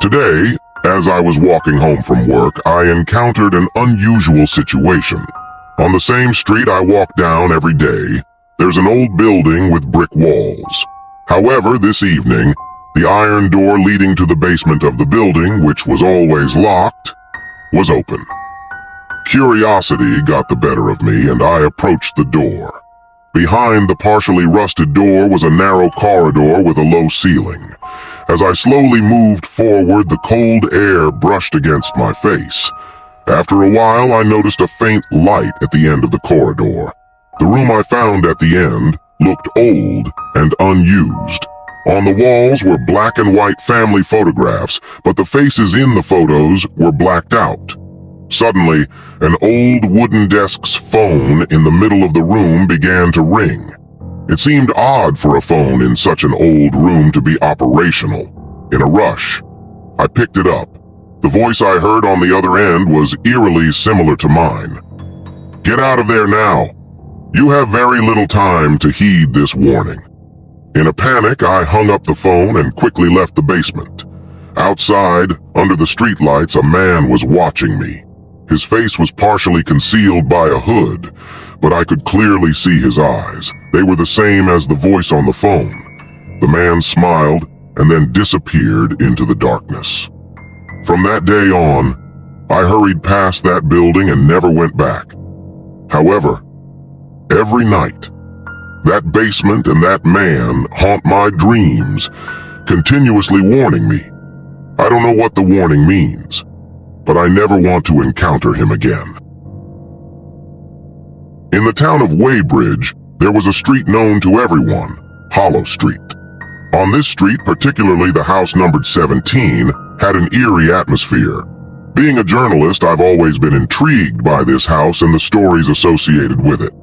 Today, as I was walking home from work, I encountered an unusual situation. On the same street I walk down every day, there's an old building with brick walls. However, this evening, the iron door leading to the basement of the building, which was always locked, was open. Curiosity got the better of me, and I approached the door. Behind the partially rusted door was a narrow corridor with a low ceiling. As I slowly moved forward, the cold air brushed against my face. After a while, I noticed a faint light at the end of the corridor. The room I found at the end looked old and unused. On the walls were black and white family photographs, but the faces in the photos were blacked out. Suddenly, an old wooden desk's phone in the middle of the room began to ring. It seemed odd for a phone in such an old room to be operational. In a rush, I picked it up. The voice I heard on the other end was eerily similar to mine. "Get out of there now. You have very little time to heed this warning." In a panic, I hung up the phone and quickly left the basement. Outside, under the streetlights, a man was watching me. His face was partially concealed by a hood, but I could clearly see his eyes. They were the same as the voice on the phone. The man smiled and then disappeared into the darkness. From that day on, I hurried past that building and never went back. However, every night, that basement and that man haunt my dreams, continuously warning me. I don't know what the warning means, but I never want to encounter him again. In the town of Weybridge, there was a street known to everyone, Hollow Street. On this street, particularly the house numbered 17, had an eerie atmosphere. Being a journalist, I've always been intrigued by this house and the stories associated with it.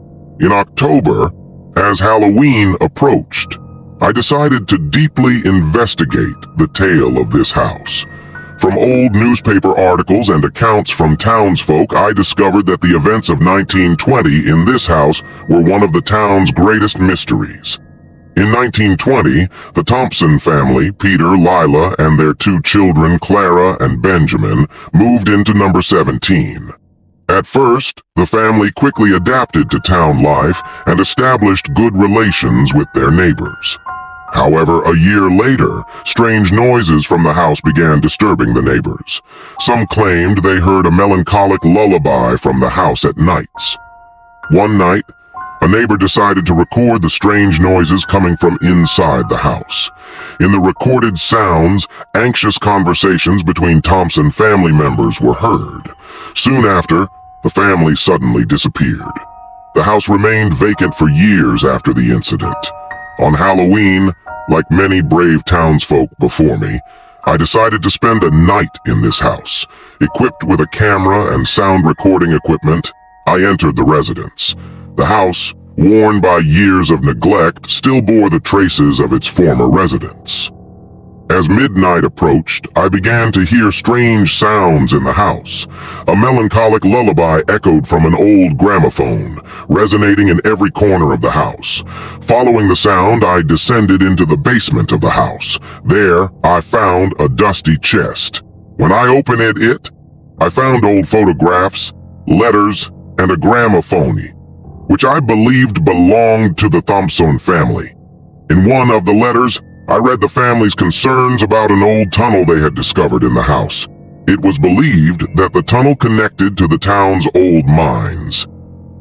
In October, as Halloween approached, I decided to deeply investigate the tale of this house. From old newspaper articles and accounts from townsfolk, I discovered that the events of 1920 in this house were one of the town's greatest mysteries. In 1920, the Thompson family, Peter, Lila, and their two children, Clara and Benjamin, moved into number 17. At first, the family quickly adapted to town life and established good relations with their neighbors. However, a year later, strange noises from the house began disturbing the neighbors. Some claimed they heard a melancholic lullaby from the house at nights. One night, a neighbor decided to record the strange noises coming from inside the house. In the recorded sounds, anxious conversations between Thompson family members were heard. Soon after, the family suddenly disappeared. The house remained vacant for years after the incident. On Halloween, like many brave townsfolk before me, I decided to spend a night in this house. Equipped with a camera and sound recording equipment, I entered the residence. The house, worn by years of neglect, still bore the traces of its former residents. As midnight approached, I began to hear strange sounds in the house. A melancholic lullaby echoed from an old gramophone, resonating in every corner of the house. Following the sound, I descended into the basement of the house. There, I found a dusty chest. When I opened it, I found old photographs, letters, and a gramophone, which I believed belonged to the Thompson family. In one of the letters, I read the family's concerns about an old tunnel they had discovered in the house. It was believed that the tunnel connected to the town's old mines.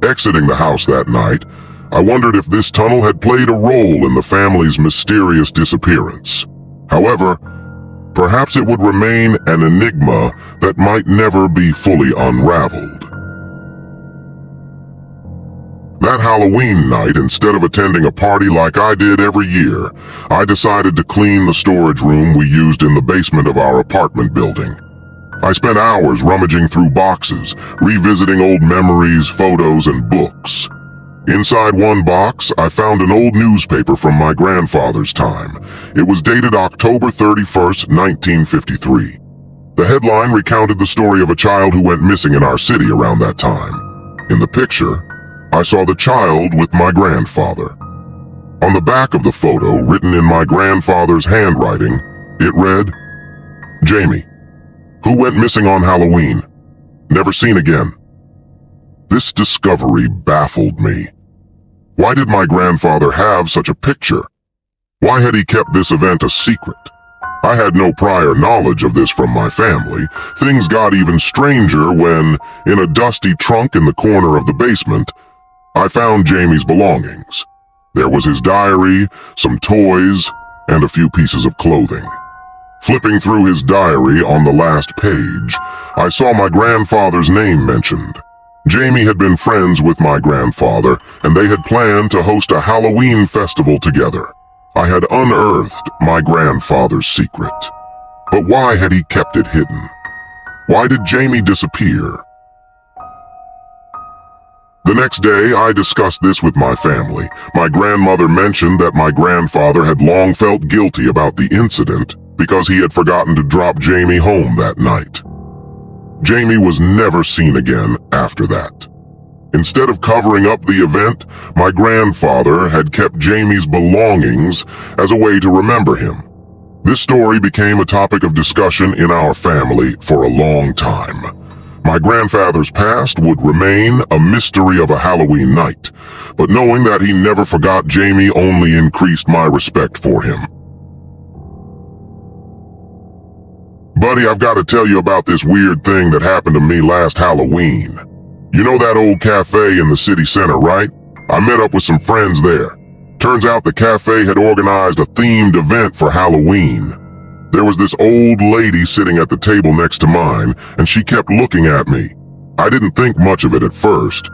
Exiting the house that night, I wondered if this tunnel had played a role in the family's mysterious disappearance. However, perhaps it would remain an enigma that might never be fully unraveled. That Halloween night, instead of attending a party like I did every year, I decided to clean the storage room we used in the basement of our apartment building. I spent hours rummaging through boxes, revisiting old memories, photos, and books. Inside one box, I found an old newspaper from my grandfather's time. It was dated October 31st, 1953. The headline recounted the story of a child who went missing in our city around that time. In the picture, I saw the child with my grandfather. On the back of the photo, written in my grandfather's handwriting, it read, Jamie, who went missing on Halloween, never seen again. This discovery baffled me. Why did my grandfather have such a picture? Why had he kept this event a secret? I had no prior knowledge of this from my family. Things got even stranger when, in a dusty trunk in the corner of the basement, I found Jamie's belongings. There was his diary, some toys, and a few pieces of clothing. Flipping through his diary on the last page, I saw my grandfather's name mentioned. Jamie had been friends with my grandfather, and they had planned to host a Halloween festival together. I had unearthed my grandfather's secret. But why had he kept it hidden? Why did Jamie disappear? The next day, I discussed this with my family. My grandmother mentioned that my grandfather had long felt guilty about the incident because he had forgotten to drop Jamie home that night. Jamie was never seen again after that. Instead of covering up the event, my grandfather had kept Jamie's belongings as a way to remember him. This story became a topic of discussion in our family for a long time. My grandfather's past would remain a mystery of a Halloween night, but knowing that he never forgot Jamie only increased my respect for him. Buddy, I've got to tell you about this weird thing that happened to me last Halloween. You know that old cafe in the city center, right? I met up with some friends there. Turns out the cafe had organized a themed event for Halloween. There was this old lady sitting at the table next to mine, and she kept looking at me. I didn't think much of it at first,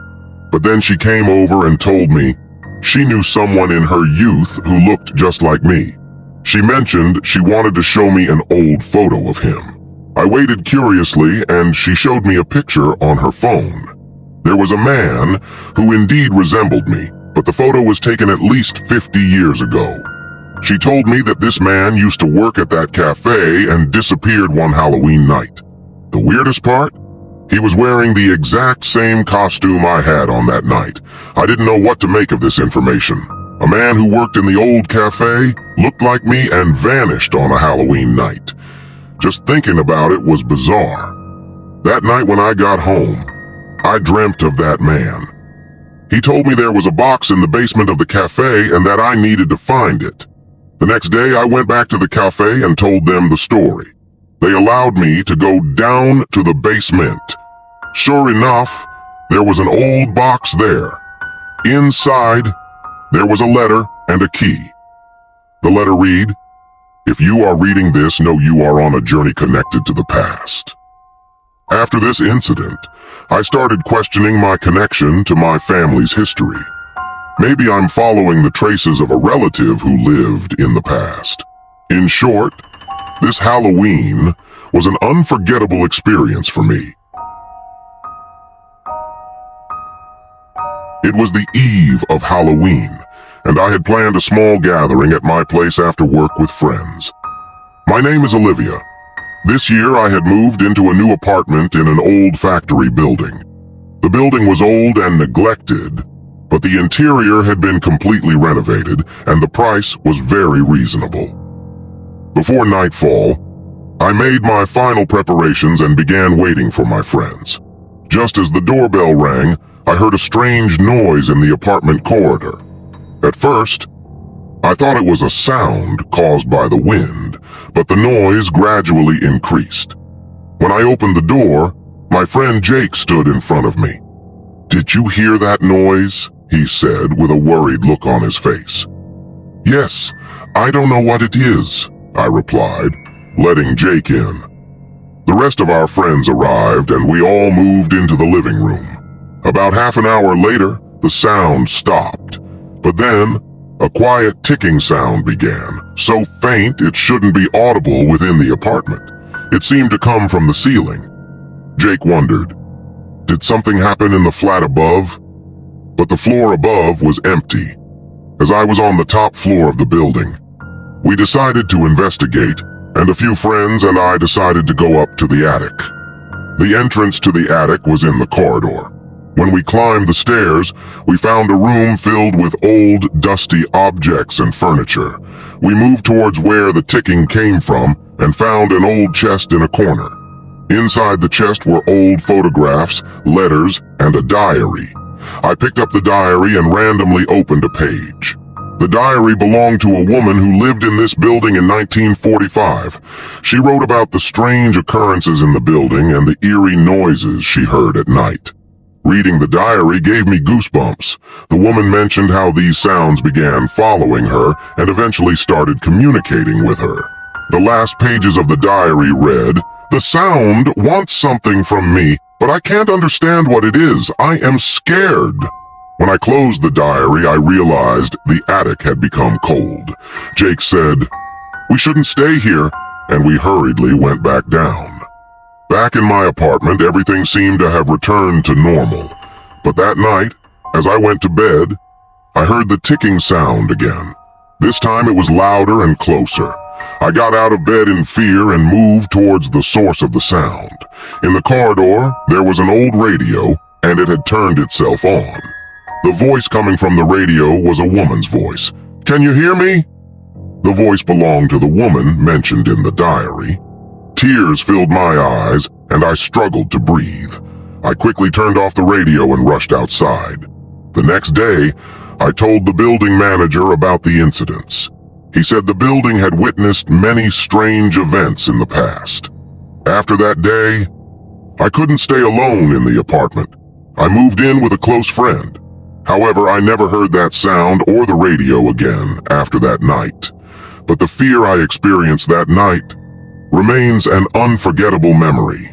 but then she came over and told me she knew someone in her youth who looked just like me. She mentioned she wanted to show me an old photo of him. I waited curiously, and she showed me a picture on her phone. There was a man who indeed resembled me, but the photo was taken at least 50 years ago. She told me that this man used to work at that cafe and disappeared one Halloween night. The weirdest part? He was wearing the exact same costume I had on that night. I didn't know what to make of this information. A man who worked in the old cafe looked like me and vanished on a Halloween night. Just thinking about it was bizarre. That night when I got home, I dreamt of that man. He told me there was a box in the basement of the cafe and that I needed to find it. The next day I went back to the cafe and told them the story. They allowed me to go down to the basement. Sure enough, there was an old box there. Inside, there was a letter and a key. The letter read, "If you are reading this, know you are on a journey connected to the past." After this incident, I started questioning my connection to my family's history. Maybe I'm following the traces of a relative who lived in the past. In short, this Halloween was an unforgettable experience for me. It was the eve of Halloween, and I had planned a small gathering at my place after work with friends. My name is Olivia. This year I had moved into a new apartment in an old factory building. The building was old and neglected, but the interior had been completely renovated and the price was very reasonable. Before nightfall, I made my final preparations and began waiting for my friends. Just as the doorbell rang, I heard a strange noise in the apartment corridor. At first, I thought it was a sound caused by the wind, but the noise gradually increased. When I opened the door, my friend Jake stood in front of me. "Did you hear that noise?" he said with a worried look on his face. "Yes, I don't know what it is," I replied, letting Jake in. The rest of our friends arrived and we all moved into the living room. About half an hour later, the sound stopped, but then a quiet ticking sound began, so faint it shouldn't be audible within the apartment. It seemed to come from the ceiling. Jake wondered, did something happen in the flat above? But the floor above was empty, as I was on the top floor of the building. We decided to investigate, and a few friends and I decided to go up to the attic. The entrance to the attic was in the corridor. When we climbed the stairs, we found a room filled with old, dusty objects and furniture. We moved towards where the ticking came from, and found an old chest in a corner. Inside the chest were old photographs, letters, and a diary. I picked up the diary and randomly opened a page. The diary belonged to a woman who lived in this building in 1945. She wrote about the strange occurrences in the building and the eerie noises she heard at night. Reading the diary gave me goosebumps. The woman mentioned how these sounds began following her and eventually started communicating with her. The last pages of the diary read, "The sound wants something from me, but I can't understand what it is. I am scared." When I closed the diary, I realized the attic had become cold. Jake said, "We shouldn't stay here," and we hurriedly went back down. Back in my apartment, everything seemed to have returned to normal. But that night, as I went to bed, I heard the ticking sound again. This time it was louder and closer. I got out of bed in fear and moved towards the source of the sound. In the corridor, there was an old radio, and it had turned itself on. The voice coming from the radio was a woman's voice. "Can you hear me?" The voice belonged to the woman mentioned in the diary. Tears filled my eyes, and I struggled to breathe. I quickly turned off the radio and rushed outside. The next day, I told the building manager about the incidents. He said the building had witnessed many strange events in the past. After that day, I couldn't stay alone in the apartment. I moved in with a close friend. However, I never heard that sound or the radio again after that night. But the fear I experienced that night remains an unforgettable memory.